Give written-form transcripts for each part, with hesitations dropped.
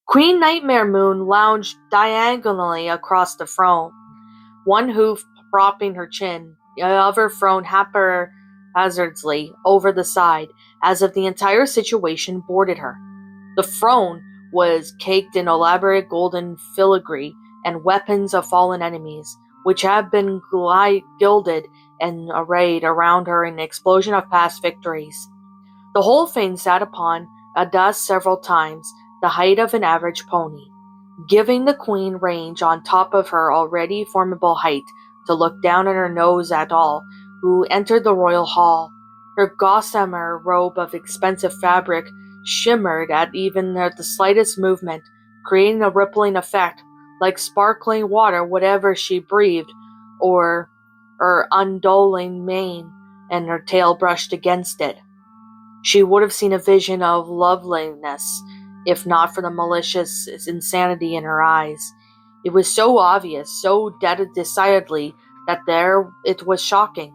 Queen Nightmare Moon lounged diagonally across the throne, one hoof propping her chin, the other thrown haphazardly over the side, as if the entire situation bored her. The throne was caked in elaborate golden filigree and weapons of fallen enemies, which had been gilded and arrayed around her in an explosion of past victories. The whole thing sat upon a dust several times the height of an average pony, giving the queen range on top of her already formidable height to look down at her nose at all who entered the royal hall. Her gossamer robe of expensive fabric shimmered at even the slightest movement, creating a rippling effect like sparkling water whatever she breathed, or her undulating mane and her tail brushed against it. She would have seen a vision of loveliness, if not for the malicious insanity in her eyes. It was so obvious, so decidedly, that there it was shocking.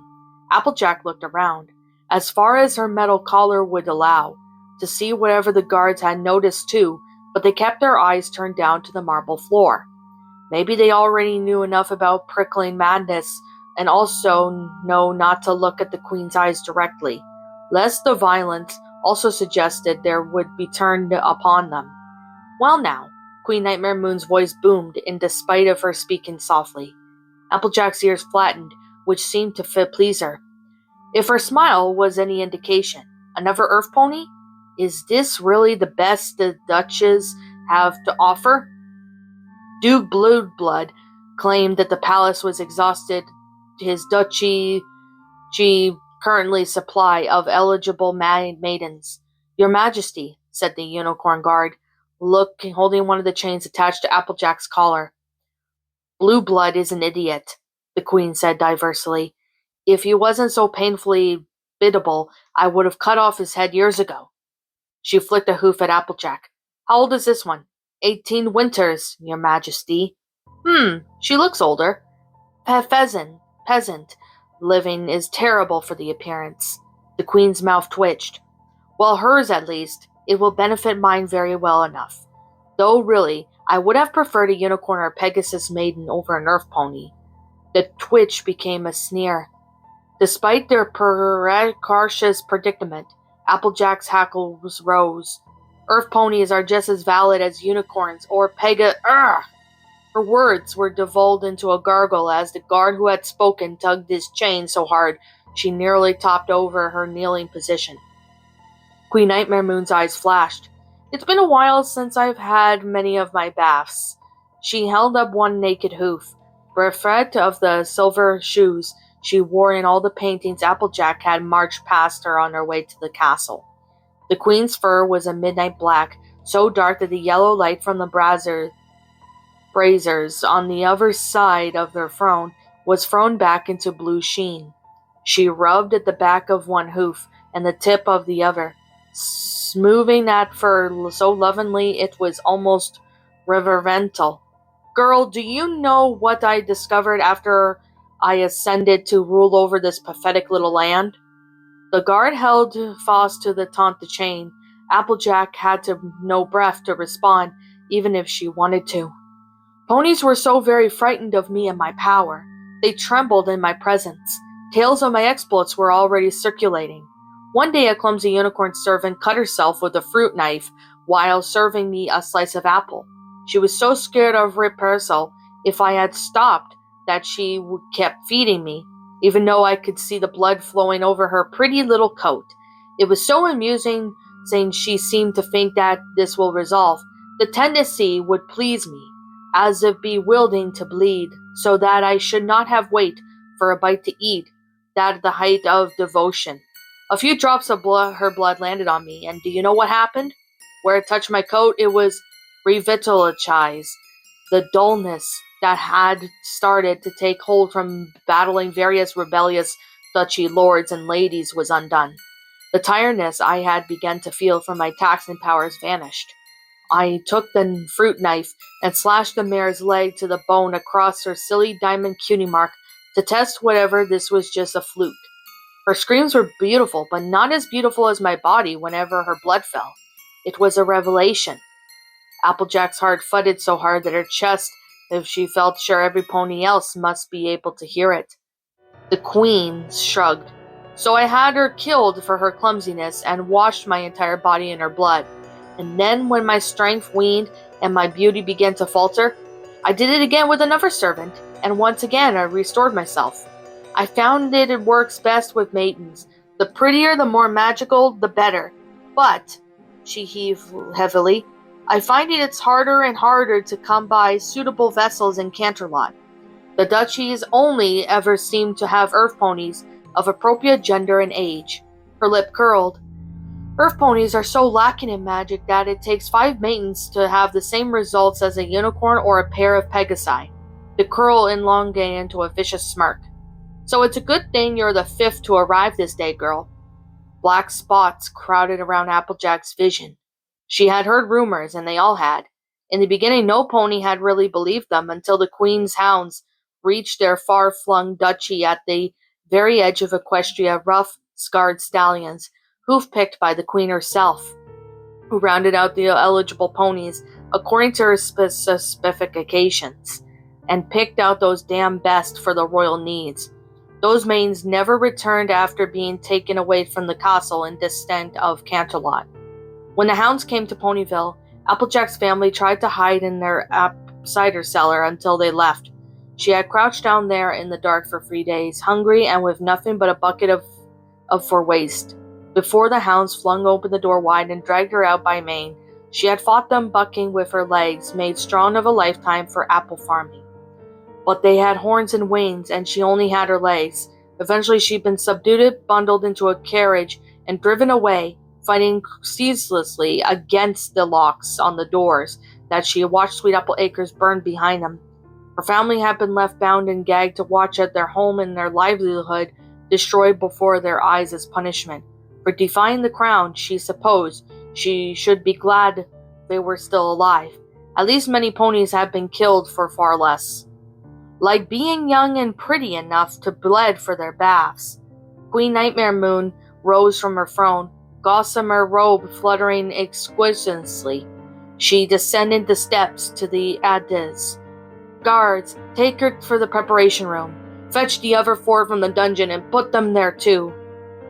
Applejack looked around, as far as her metal collar would allow, to see whatever the guards had noticed too, but they kept their eyes turned down to the marble floor. Maybe they already knew enough about prickling madness, and also know not to look at the queen's eyes directly, lest the violence also suggested there would be turned upon them. Well now, Queen Nightmare Moon's voice boomed, in despite of her speaking softly. Applejack's ears flattened, which seemed to please her. If her smile was any indication, another earth pony? Is this really the best the Duchess have to offer? Duke Blueblood claimed that the palace was exhausted his duchy currently supply of eligible maidens. Your Majesty, said the unicorn guard, holding one of the chains attached to Applejack's collar. Blueblood is an idiot, the queen said diversely. If he wasn't so painfully biddable, I would have cut off his head years ago. She flicked a hoof at Applejack. How old is this one? 18 winters, Your Majesty. She looks older. Peasant. Living is terrible for the appearance. The queen's mouth twitched. Well, hers at least. It will benefit mine very well enough. Though really, I would have preferred a unicorn or Pegasus maiden over an earth pony. The twitch became a sneer. Despite their precarious predicament, Applejack's hackles rose. Earth ponies are just as valid as unicorns or Her words were devolved into a gargle as the guard who had spoken tugged his chain so hard she nearly topped over her kneeling position. Queen Nightmare Moon's eyes flashed. It's been a while since I've had many of my baths. She held up one naked hoof, bereft of the silver shoes she wore in all the paintings Applejack had marched past her on her way to the castle. The queen's fur was a midnight black, so dark that the yellow light from the braziers on the other side of their throne was thrown back into blue sheen. She rubbed at the back of one hoof and the tip of the other, smoothing that fur so lovingly it was almost reverential. Girl, do you know what I discovered after I ascended to rule over this pathetic little land? The guard held fast to the taunt chain. Applejack had no breath to respond, even if she wanted to. Ponies were so very frightened of me and my power. They trembled in my presence. Tales of my exploits were already circulating. One day a clumsy unicorn servant cut herself with a fruit knife while serving me a slice of apple. She was so scared of reprisal if I had stopped that she kept feeding me, even though I could see the blood flowing over her pretty little coat. It was so amusing, saying she seemed to think that this will resolve. The tendency would please me, as if bewildering to bleed, so that I should not have wait for a bite to eat, that the height of devotion. A few drops of her blood landed on me, and do you know what happened? Where it touched my coat, it was revitalized. The dullness that had started to take hold from battling various rebellious duchy lords and ladies was undone. The tiredness I had begun to feel from my taxing powers vanished. I took the fruit knife and slashed the mare's leg to the bone across her silly diamond cutie mark to test whether this was just a fluke. Her screams were beautiful, but not as beautiful as my body whenever her blood fell. It was a revelation. Applejack's heart thudded so hard that her chest, if she felt sure every pony else must be able to hear it. The queen shrugged. So I had her killed for her clumsiness and washed my entire body in her blood. And then when my strength waned and my beauty began to falter, I did it again with another servant, and once again I restored myself. I found it works best with maidens. The prettier, the more magical, the better. But, she heaved heavily, I find it's harder and harder to come by suitable vessels in Canterlot. The duchies only ever seem to have earth ponies of appropriate gender and age. Her lip curled. Earth ponies are so lacking in magic that it takes 5 maidens to have the same results as a unicorn or a pair of pegasi. The curl elongated into a vicious smirk. So it's a good thing you're the 5th to arrive this day, girl. Black spots crowded around Applejack's vision. She had heard rumors, and they all had. In the beginning, no pony had really believed them until the Queen's hounds reached their far-flung duchy at the very edge of Equestria, rough, scarred stallions, hoof-picked by the Queen herself, who rounded out the eligible ponies according to her specifications, and picked out those damn best for the royal needs. Those maidens never returned after being taken away from the castle and descent of Canterlot. When the hounds came to Ponyville, Applejack's family tried to hide in their cider cellar until they left. She had crouched down there in the dark for 3 days, hungry and with nothing but a bucket of for waste. Before the hounds flung open the door wide and dragged her out by mane, she had fought them bucking with her legs, made strong of a lifetime for apple farming. But they had horns and wings, and she only had her legs. Eventually she'd been subdued, bundled into a carriage, and driven away, fighting ceaselessly against the locks on the doors that she had watched Sweet Apple Acres burn behind them. Her family had been left bound and gagged to watch at their home and their livelihood destroyed before their eyes as punishment. For defying the crown, she supposed she should be glad they were still alive. At least many ponies had been killed for far less. Like being young and pretty enough to bled for their baths. Queen Nightmare Moon rose from her throne, gossamer robe fluttering exquisitely. She descended the steps to the Addes. Guards, take her for the preparation room. Fetch the other 4 from the dungeon and put them there too.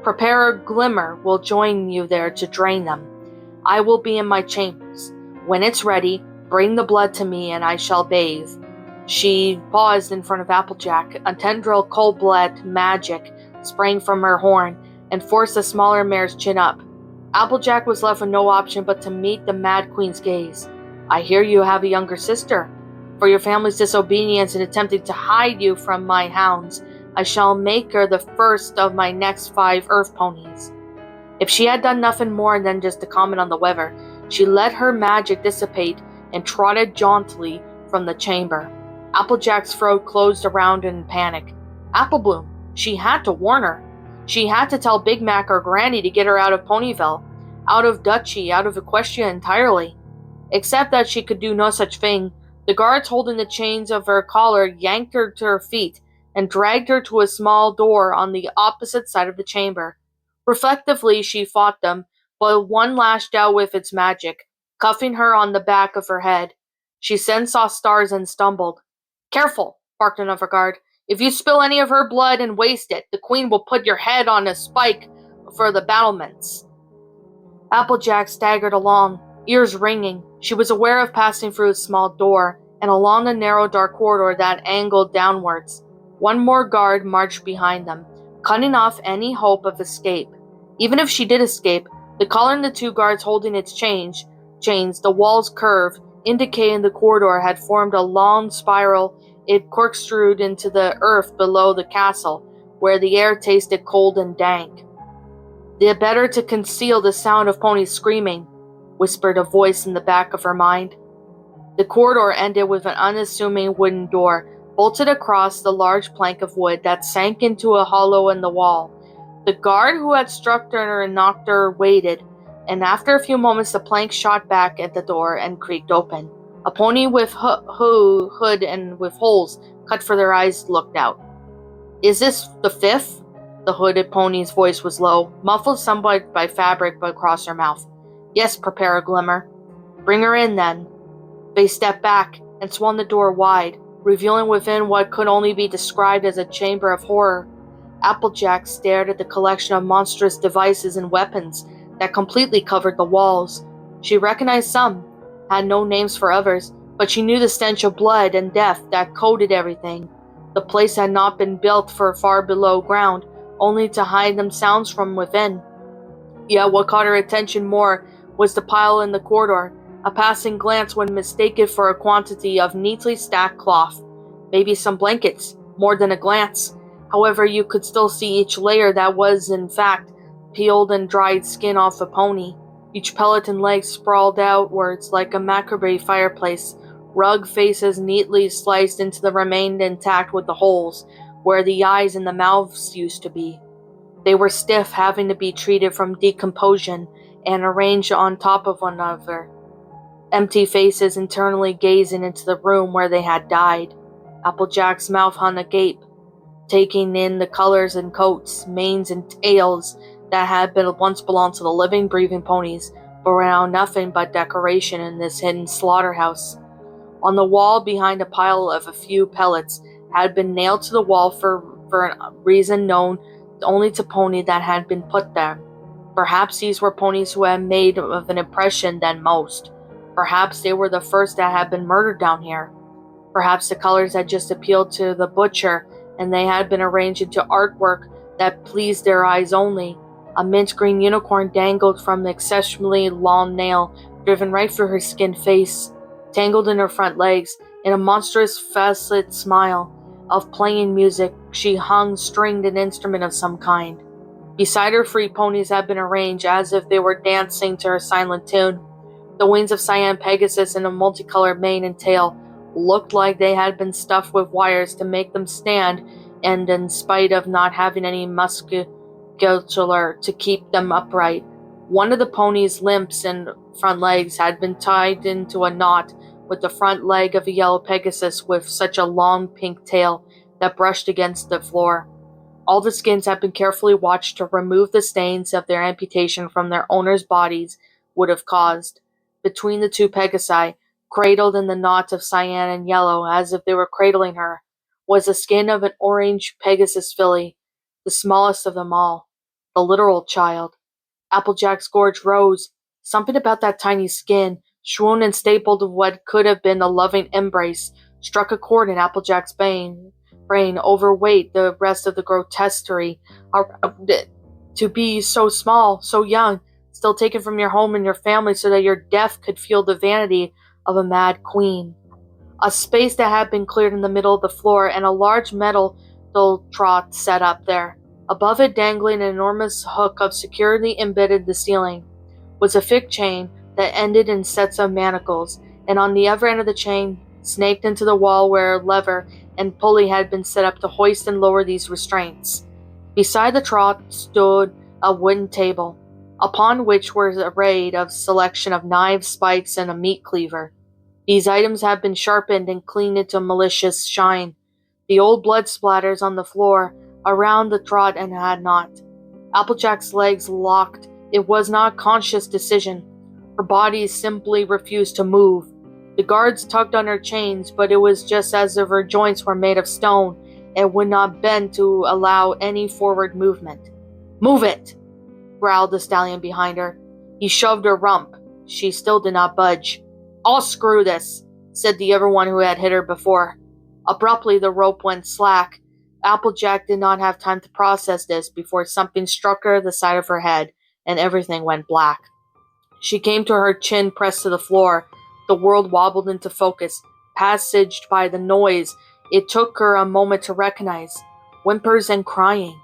Prepare Glimmer will join you there to drain them. I will be in my chambers. When it's ready, bring the blood to me and I shall bathe. She paused in front of Applejack. A tendril cold-blood magic sprang from her horn and forced the smaller mare's chin up. Applejack was left with no option but to meet the Mad Queen's gaze. I hear you have a younger sister. For your family's disobedience in attempting to hide you from my hounds, I shall make her the first of my next 5 earth ponies. If she had done nothing more than just to comment on the weather, she let her magic dissipate and trotted jauntily from the chamber. Applejack's throat closed around in panic. Applebloom, she had to warn her. She had to tell Big Mac or Granny to get her out of Ponyville, out of Duchy, out of Equestria entirely. Except that she could do no such thing. The guards holding the chains of her collar yanked her to her feet and dragged her to a small door on the opposite side of the chamber. Reflectively, she fought them, but one lashed out with its magic, cuffing her on the back of her head. She then saw stars and stumbled. Careful, barked another guard. If you spill any of her blood and waste it, the Queen will put your head on a spike for the battlements. Applejack staggered along, ears ringing. She was aware of passing through a small door and along the narrow dark corridor that angled downwards. One more guard marched behind them, cutting off any hope of escape. Even if she did escape, the collar and the 2 guards holding its chains, the wall's curve, indicating the corridor had formed a long spiral. It corkscrewed into the earth below the castle, where the air tasted cold and dank. The better to conceal the sound of ponies screaming, whispered a voice in the back of her mind. The corridor ended with an unassuming wooden door, bolted across the large plank of wood that sank into a hollow in the wall. The guard who had struck her and knocked her waited, and after a few moments the plank shot back at the door and creaked open. A pony with hood and with holes cut for their eyes looked out. Is this the 5th? The hooded pony's voice was low, muffled somewhat by fabric across her mouth. Yes, prepare a Glimmer. Bring her in then. They stepped back and swung the door wide, revealing within what could only be described as a chamber of horror. Applejack stared at the collection of monstrous devices and weapons that completely covered the walls. She recognized some, had no names for others, but she knew the stench of blood and death that coated everything. The place had not been built for far below ground, only to hide them sounds from within. Yet what caught her attention more was the pile in the corridor. A passing glance would mistake it for a quantity of neatly stacked cloth. Maybe some blankets, more than a glance. However, you could still see each layer that was, in fact, peeled and dried skin off a pony. Each pellet and leg sprawled outwards like a macabre fireplace. Rug faces neatly sliced into the remained intact with the holes, where the eyes and the mouths used to be. They were stiff, having to be treated from decomposition and arranged on top of one another. Empty faces internally gazing into the room where they had died. Applejack's mouth hung agape, taking in the colors and coats, manes and tails that had been once belonged to the living, breathing ponies, but were now nothing but decoration in this hidden slaughterhouse. On the wall behind a pile of a few pellets had been nailed to the wall for a reason known only to pony that had been put there. Perhaps these were ponies who had made of an impression than most. Perhaps they were the first that had been murdered down here. Perhaps the colors had just appealed to the butcher and they had been arranged into artwork that pleased their eyes only. A mint green unicorn dangled from the exceptionally long nail driven right through her skinned face, tangled in her front legs. In a monstrous facet smile of playing music, she hung stringed an instrument of some kind. Beside her, 3 ponies had been arranged as if they were dancing to her silent tune. The wings of Cyan Pegasus and a multicolored mane and tail looked like they had been stuffed with wires to make them stand, and in spite of not having any musculature to keep them upright. One of the pony's limbs and front legs had been tied into a knot with the front leg of a yellow Pegasus with such a long pink tail that brushed against the floor. All the skins had been carefully watched to remove the stains of their amputation from their owners' bodies would have caused. Between the 2 Pegasi, cradled in the knot of cyan and yellow as if they were cradling her, was the skin of an orange Pegasus filly, the smallest of them all, the literal child. Applejack's gorge rose. Something about that tiny skin, swooned and stapled to what could have been a loving embrace, struck a chord in Applejack's brain, overweight the rest of the grotesquerie around it. To be so small, so young, still taken from your home and your family so that your death could feel the vanity of a mad queen. A space that had been cleared in the middle of the floor and a large metal trot set up there. Above it, dangling an enormous hook of securely embedded the ceiling, was a thick chain that ended in sets of manacles, and on the other end of the chain, snaked into the wall where a lever and pulley had been set up to hoist and lower these restraints. Beside the trot stood a wooden table, upon which was arrayed a selection of knives, spikes, and a meat cleaver. These items had been sharpened and cleaned into malicious shine. The old blood splatters on the floor around the trot and had not. Applejack's legs locked. It was not a conscious decision. Her body simply refused to move. The guards tugged on her chains, but it was just as if her joints were made of stone and would not bend to allow any forward movement. "Move it!" growled the stallion behind her. He shoved her rump. She still did not budge. "I'll screw this," said the other one who had hit her before. Abruptly, the rope went slack. Applejack did not have time to process this before something struck her the side of her head, and everything went black. She came to her chin pressed to the floor. The world wobbled into focus, passaged by the noise it took her a moment to recognize. Whimpers and crying.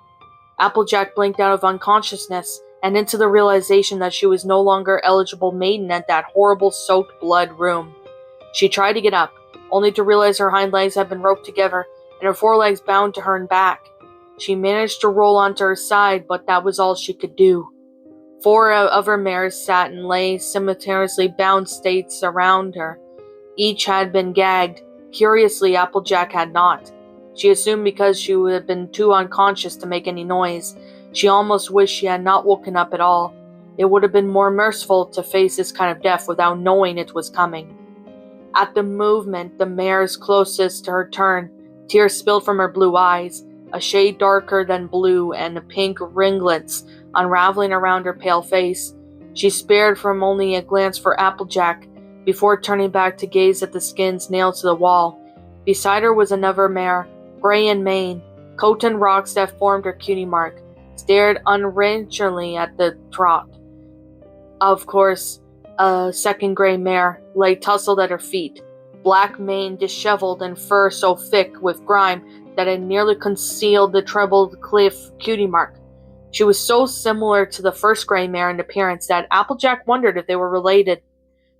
Applejack blinked out of unconsciousness and into the realization that she was no longer eligible maiden at that horrible soaked blood room. She tried to get up, only to realize her hind legs had been roped together and her forelegs bound to her and back. She managed to roll onto her side, but that was all she could do. 4 other mares sat and lay simultaneously bound states around her. Each had been gagged. Curiously, Applejack had not. She assumed because she would have been too unconscious to make any noise. She almost wished she had not woken up at all. It would have been more merciful to face this kind of death without knowing it was coming. At the movement, the mare's closest to her turn, tears spilled from her blue eyes, a shade darker than blue, and the pink ringlets unraveling around her pale face. She spared from only a glance for Applejack, before turning back to gaze at the skins nailed to the wall. Beside her was another mare, gray in mane, coat and rocks that formed her cutie mark, stared unwrenchingly at the trot. Of course, a second gray mare lay tousled at her feet, black mane disheveled and fur so thick with grime that it nearly concealed the trebled cliff cutie mark. She was so similar to the first gray mare in appearance that Applejack wondered if they were related.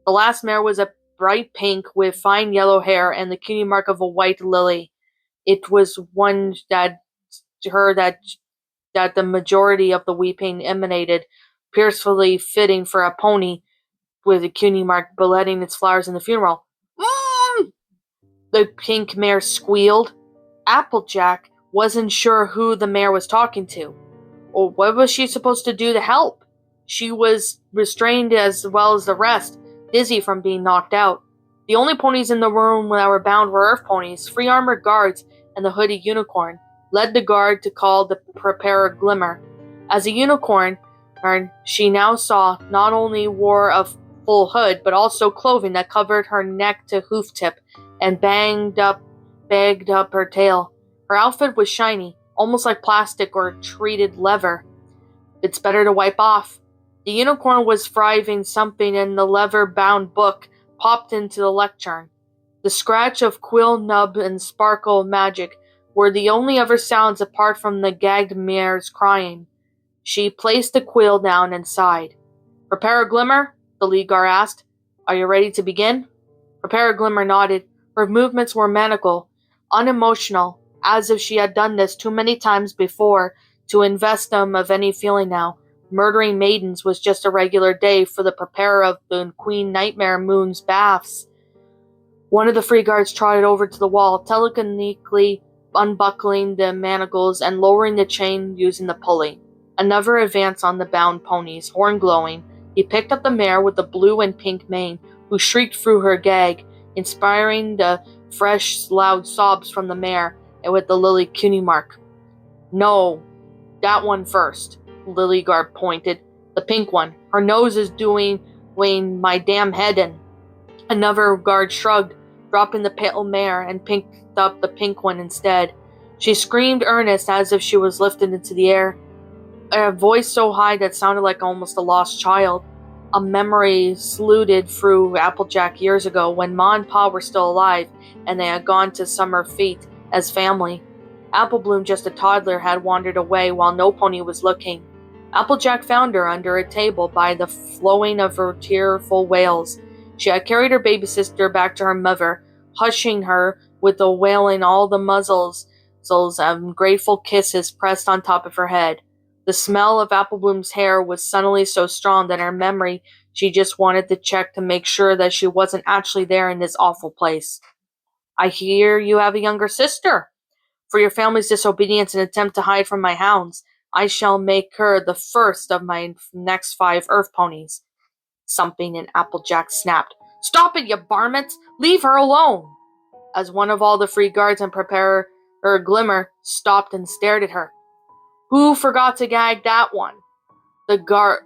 The last mare was a bright pink with fine yellow hair and the cutie mark of a white lily. It was one that the majority of the weeping emanated, piercingly fitting for a pony with a cutie mark beletting its flowers in the funeral. Mm! The pink mare squealed. Applejack wasn't sure who the mare was talking to, or what was she supposed to do to help. She was restrained as well as the rest, dizzy from being knocked out. The only ponies in the room that were bound were earth ponies, free armored guards, and the hooded unicorn, led the guard to call the preparer Glimmer. As a unicorn, she now saw not only wore a full hood, but also clothing that covered her neck to hoof tip and bagged up her tail. Her outfit was shiny, almost like plastic or treated leather. It's better to wipe off. The unicorn was thriving something in the leather-bound book popped into the lectern. The scratch of quill nub and sparkle of magic were the only other sounds apart from the gagged mare's crying. She placed the quill down and sighed. "Prepare a Glimmer?" the lead guard asked. "Are you ready to begin?" Prepare a Glimmer nodded. Her movements were maniacal, unemotional, as if she had done this too many times before to invest them of any feeling now. Murdering maidens was just a regular day for the preparer of the Queen Nightmare Moon's baths. One of the free guards trotted over to the wall, telekinetically unbuckling the manacles and lowering the chain using the pulley. Another advanced on the bound ponies, horn glowing. He picked up the mare with the blue and pink mane, who shrieked through her gag, inspiring the fresh, loud sobs from the mare, and with the lily cutie mark. "No, that one first," Lily Guard pointed. "The pink one. Her nose is doing my damn head in." Another guard shrugged, dropping the pale mare, and picked up the pink one instead. She screamed earnest as if she was lifted into the air, a voice so high that sounded like almost a lost child. A memory saluted through Applejack years ago when Ma and Pa were still alive and they had gone to summer fete as family. Applebloom, just a toddler, had wandered away while no pony was looking. Applejack found her under a table by the flowing of her tearful wails. She had carried her baby sister back to her mother, hushing her with the wailing all the muzzles and grateful kisses pressed on top of her head. The smell of Applebloom's hair was suddenly so strong that in her memory she just wanted to check to make sure that she wasn't actually there in this awful place. "I hear you have a younger sister. For your family's disobedience and attempt to hide from my hounds, I shall make her the first of my next 5 earth ponies." Something in Applejack snapped. "Stop it, you varmints! Leave her alone!" As one of all the free guards and preparer Glimmer stopped and stared at her. "Who forgot to gag that one?" the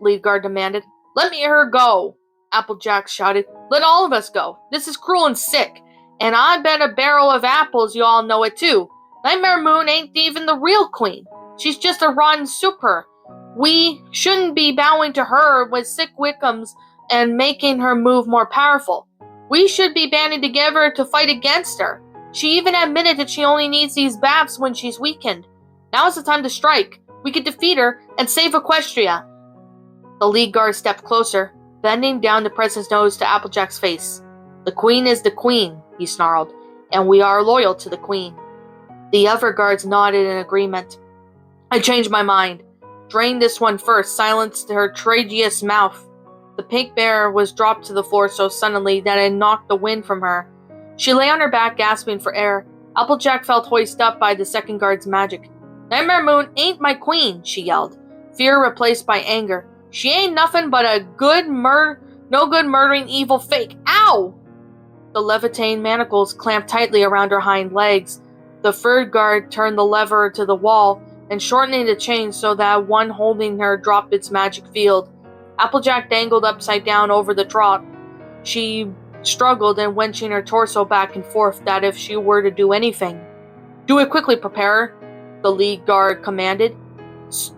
lead guard demanded. "Let her go!" Applejack shouted. "Let all of us go. This is cruel and sick. And I bet a barrel of apples you all know it too. Nightmare Moon ain't even the real queen. She's just a rotten super. We shouldn't be bowing to her with sick Wickams and making her move more powerful. We should be banding together to fight against her. She even admitted that she only needs these baths when she's weakened. Now is the time to strike. We could defeat her and save Equestria." The lead guard stepped closer, bending down to press his nose to Applejack's face. "The queen is the queen," he snarled, "and we are loyal to the queen." The other guards nodded in agreement. "I changed my mind. Drain this one first," silenced her tragious mouth. The pink bear was dropped to the floor so suddenly that it knocked the wind from her. She lay on her back, gasping for air. Applejack felt hoisted up by the second guard's magic. "Nightmare Moon ain't my queen," she yelled, fear replaced by anger. "She ain't nothing but a no good murdering evil fake." Ow! The levitating manacles clamped tightly around her hind legs. The third guard turned the lever to the wall and shortening the chain so that one holding her dropped its magic field. Applejack dangled upside down over the trot. She struggled and wenching her torso back and forth that if she were to do anything. "Do it quickly, Preparer," the lead guard commanded.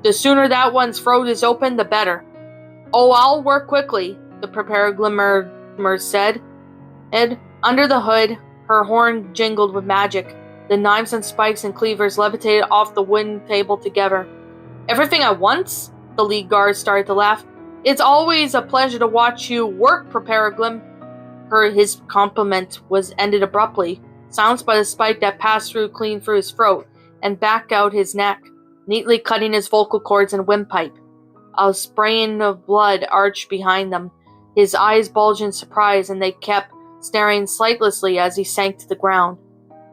"The sooner that one's throat is open, the better." "Oh, I'll work quickly," the Preparer Glimmer said. And under the hood, her horn jingled with magic. The knives and spikes and cleavers levitated off the wooden table together. "Everything at once?" The lead guard started to laugh. "It's always a pleasure to watch you work, Preparer Glim." His compliment was ended abruptly, silenced by the spike that passed clean through his throat and back out his neck, neatly cutting his vocal cords and windpipe. A spraying of blood arched behind them. His eyes bulged in surprise, and they kept staring sightlessly as he sank to the ground.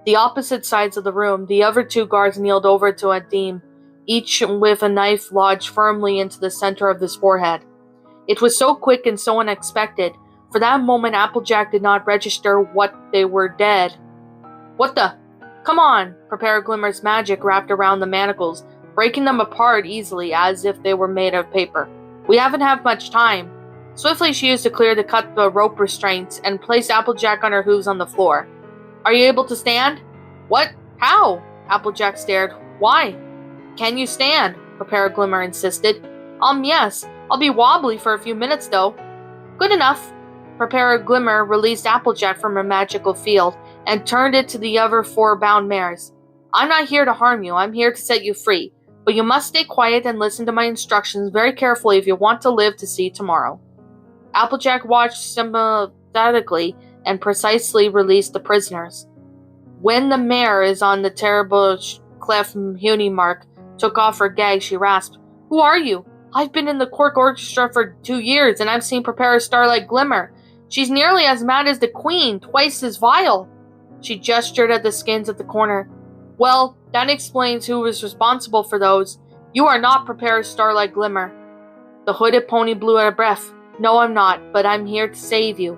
The opposite sides of the room, the other two guards kneeled over to Adim, each with a knife lodged firmly into the center of his forehead. It was so quick and so unexpected. For that moment, Applejack did not register what they were dead. "What the? Come on!" Preparer Glimmer's magic wrapped around the manacles, breaking them apart easily as if they were made of paper. "We haven't had much time." Swiftly she used to clear to cut the rope restraints and place Applejack on her hooves on the floor. "Are you able to stand?" "What? How?" Applejack stared. "Why?" "Can you stand?" Preparer Glimmer insisted. Yes. I'll be wobbly for a few minutes, though." "Good enough." Preparer Glimmer released Applejack from her magical field and turned it to the other four bound mares. "I'm not here to harm you. I'm here to set you free. But you must stay quiet and listen to my instructions very carefully if you want to live to see tomorrow." Applejack watched sympathetically and precisely released the prisoners. When the mare is on the terrible clef Mark took off her gag, she rasped, "Who are you? I've been in the Cork Orchestra for 2 years, and I've seen Preparer Starlight Glimmer. She's nearly as mad as the Queen, twice as vile." She gestured at the skins at the corner. "Well, that explains who was responsible for those. You are not Preparer Starlight Glimmer." The hooded pony blew out a breath. "No, I'm not, but I'm here to save you."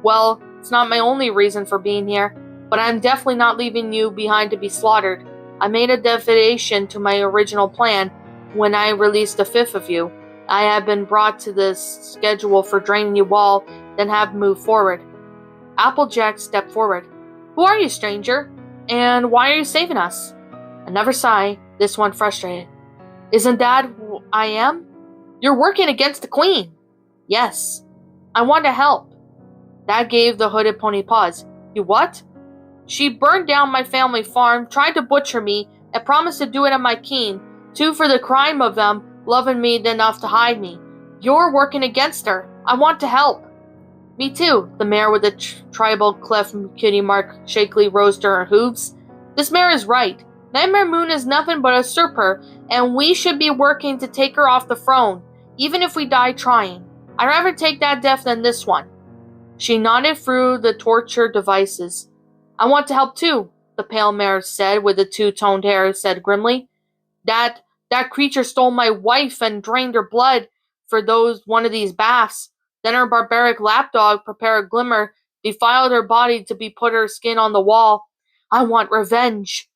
"Well, it's not my only reason for being here, but I'm definitely not leaving you behind to be slaughtered. I made a deviation to my original plan when I released the 5th of you. I have been brought to the schedule for draining you all, then have moved forward." Applejack stepped forward. "Who are you, stranger? And why are you saving us?" Another sigh, this one frustrated. "Isn't that who I am?" "You're working against the Queen." "Yes. I want to help." That gave the hooded pony pause. "You what?" "She burned down my family farm, tried to butcher me, and promised to do it at my keen, too for the crime of them loving me enough to hide me. You're working against her. I want to help." "Me too." The mare with the tribal clef Mark shakily rose to her hooves. "This mare is right. Nightmare Moon is nothing but a usurper, and we should be working to take her off the throne, even if we die trying. I'd rather take that death than this one." She nodded through the torture devices. "I want to help too," the pale mare said with the two-toned hair said grimly. That creature stole my wife and drained her blood for one of these baths. Then her barbaric lapdog, Preparer Glimmer, defiled her body to be put her skin on the wall. I want revenge."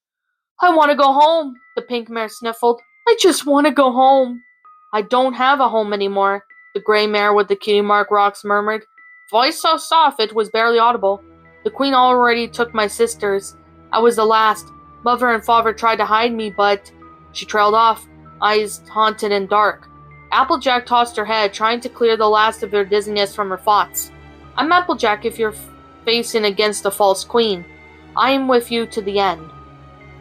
"I want to go home," the pink mare sniffled. "I just want to go home." "I don't have a home anymore," the gray mare with the cutie mark rocks murmured, voice so soft it was barely audible. "The Queen already took my sisters. I was the last. Mother and father tried to hide me, but—" She trailed off, eyes haunted and dark. Applejack tossed her head, trying to clear the last of her dizziness from her thoughts. "I'm Applejack if you're facing against a false queen. I am with you to the end."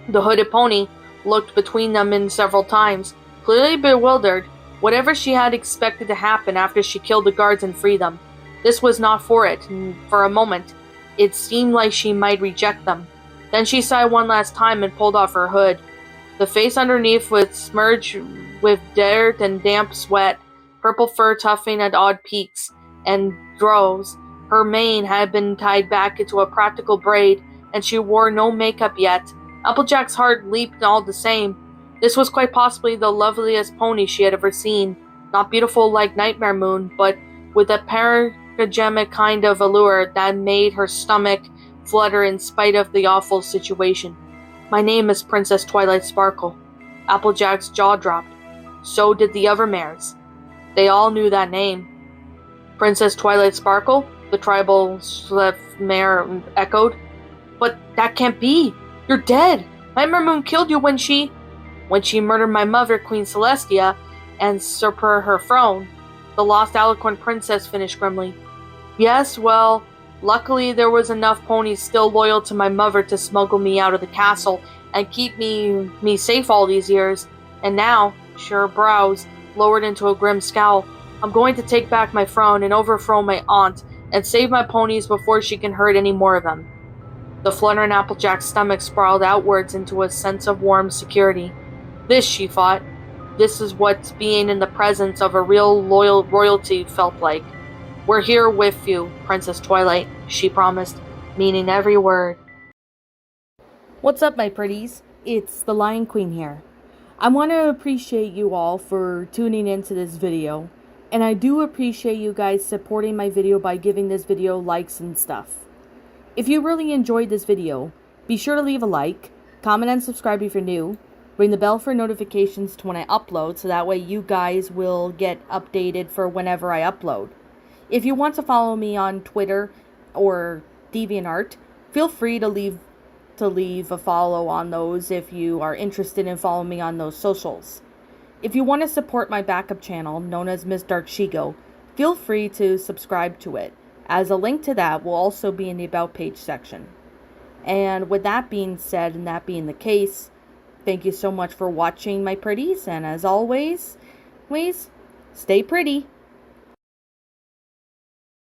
The hooded pony looked between them in several times, clearly bewildered, whatever she had expected to happen after she killed the guards and freed them. This was not for it, and for a moment, it seemed like she might reject them. Then she sighed one last time and pulled off her hood. The face underneath was smudged with dirt and damp sweat, purple fur tufting at odd peaks and droves. Her mane had been tied back into a practical braid, and she wore no makeup yet. Applejack's heart leaped all the same. This was quite possibly the loveliest pony she had ever seen. Not beautiful like Nightmare Moon, but with a sarcastic kind of allure that made her stomach flutter in spite of the awful situation. My name is Princess Twilight Sparkle. Applejack's jaw dropped. So did the other mares. They all knew that name. Princess Twilight Sparkle? The tribal mare echoed. But that can't be. You're dead. Nightmare Moon killed you when she murdered my mother, Queen Celestia, and usurped her throne. The lost eloquent princess finished grimly. Yes, well, luckily there was enough ponies still loyal to my mother to smuggle me out of the castle and keep me safe all these years. And now, her brows lowered into a grim scowl, I'm going to take back my throne and overthrow my aunt and save my ponies before she can hurt any more of them. The flutter in Applejack's stomach sprawled outwards into a sense of warm security. This, she thought, this is what being in the presence of a real loyal royalty felt like. We're here with you, Princess Twilight, she promised, meaning every word. What's up, my pretties? It's the Lion Queen here. I want to appreciate you all for tuning into this video, and I do appreciate you guys supporting my video by giving this video likes and stuff. If you really enjoyed this video, be sure to leave a like, comment and subscribe if you're new, ring the bell for notifications to when I upload so that way you guys will get updated for whenever I upload. If you want to follow me on Twitter or DeviantArt, feel free to leave a follow on those if you are interested in following me on those socials. If you want to support my backup channel, known as Miss Dark Shigo, feel free to subscribe to it, as a link to that will also be in the About page section. And with that being said, and that being the case, thank you so much for watching, my pretties, and as always, stay pretty.